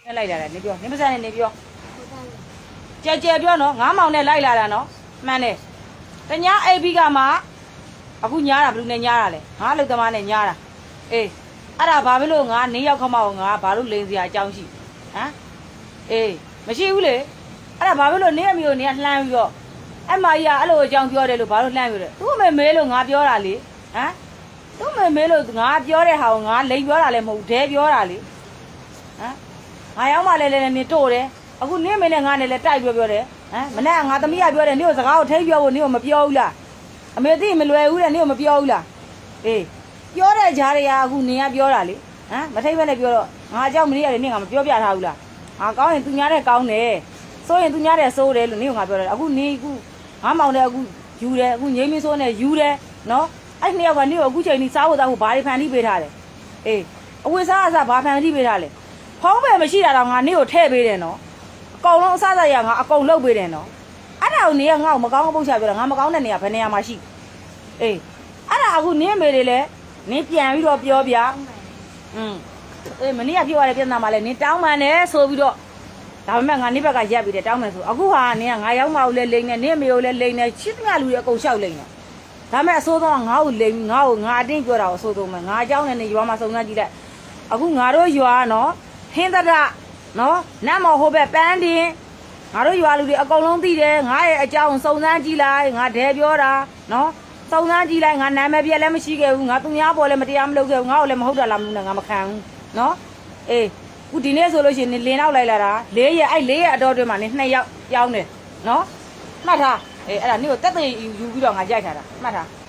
လိုက်လာတယ်နေပြောနေမစနဲ့နေပြောကြဲပြောနော်9မောင်နဲ့လိုက်လာတာနော်မှန်တယ်တ냐အိပ်ပြီးကမှအခုညားတာဘယ်လိုနဲ့ညားတာလဲငါလုံသမားနဲ့ညားတာအေးအဲ့ဒါဘာဖြစ်လို့ငါနေရောက်ခမောက်ငါဘာလို့လိန်စရာအကြောင်းရှိဟမ်အေးမရှိဘူးလေအဲ့ဒါဘာဖြစ်လို့နေအမျိုးနေလှမ်းပြီးတော့အမကြီးကအဲ့လိုအကြောင်းပြောတယ်လို့ဘာလို့လှမ်းပြောတယ်သူ့မေမေလို့ငါပြောတာလေဟမ်သူ့မေမေလို့ငါပြောတဲ့ဟာကိုငါလိန်ပြောတာလည်းမဟုတ်ဒဲပြောတာလေဟမ်ငါရောက်မှလည်းနေတို့တယ်အခုနေမေနဲ့ငါနဲ့လည်းတိုက်ပြောတယ်ဟမ်မနေ့ကငါသမီးကပြောတယ်နေကိုစကားကိုထိပြောဖို့နေကိုမပြောဘူးလားအမေသိမလွယ်ဘူးတဲ့နေကိုမပြောဘူးလားအေးပြောတဲ့ဂျားတွေကအခုနေကပြောတာလေဟမ်မထိတ်ဘဲနဲ့ပြောတော့ငါအကြောင်းမလေးရတယ်နေကမပြောပြထားဘူးလားငါကောင်းရင်သူများတဲ့ကောင်းတယ်စိုးရင်သူများတဲ့စိုးတယ်လို့နေကငါပြောတယ်အခုနေအခုငါမောင်တဲ့အခုယူတယ်အခုငိမ့်မစိုးနဲ့ယူတယ်နော်အဲ့နှစ်ယောက်ကနေကိုအခုချိန်ကြီးစားဖို့တောက်ဖို့ဘာတွေဖန်တီးပေးထားလဲအေးအဝိစားအစားဘာဖန်တီးပေးထားလဲဖုံးပဲမရှိတာတော့ငါနေကိုထည့်ပေးတယ်နော်အကုန်လုံးအစားစားရငါအကုန်လုပ်ပေးတယ်နော်အဲ့ဒါကိုနေကငါ့ကိုမကောင်းပုတ်ချပြောတာငါမကောင်းတဲ့နေရာဘယ်နေရာမှာရှိအေးအဲ့ဒါအခုနင်းမေတွေလည်းနင်းပြန်ပြီးတော့ပြောပြအေးမနေ့ကပြောရတဲ့ပြဿနာမှာလည်းနင်းတောင်းမှန်တယ်ဆိုပြီးတော့ဒါပေမဲ့ငါနေ့ဘက်ကရက်ပြီးတယ်တောင်းမှန်ဆိုအခုဟာနင်းကငါရောက်မှလည်းလိမ့်နေနင်းမေကိုလည်းလိမ့်နေချစ်တဲ့လူတွေအကုန်လျှောက်လိမ့်နေဒါပေမဲ့အစိုးဆုံးကငါ့ကိုလိမ့်ငါ့ကိုငါအတင်းပြောတာကိုအစိုးဆုံးပဲငါအကြောင်းနဲ့နေရွာမှာစုံစမ်းကြည့်လိုက်အခုငါတို့ရွာနော်ဟင်းသဒ္ဒနော်နတ်မော်ဟိုဘက်ပန်းတင်ငါတို့ရွာလူတွေအကုန်လုံးသိတယ်ငါရဲ့အကြောင်းစုံစမ်းကြည့်လိုက်ငါဒဲပြောတာနော်စုံစမ်းကြည့်လိုက်ငါနာမည်ပြက်လည်းမရှိခဲ့ဘူးငါသူများပေါ်လည်းမတရားမလုပ်ခဲ့ဘူးငါ့ကိုလည်းမဟုတ်တာလားမလို့နဲ့ငါမခံဘူးနော်အေးခုဒီနေ့ဆိုလို့ရှိရင်လင်းနောက်လိုက်လာတာ4ရက်အဲ့4ရက်အတော်တွင်းမှာနေ2ယောက်ပြောင်းတယ်နော်မှတ်ထားအေးအဲ့ဒါနေ့ကိုတက်တဲ့ယူပြီးတော့ငါရိုက်ထားတာမှတ်ထား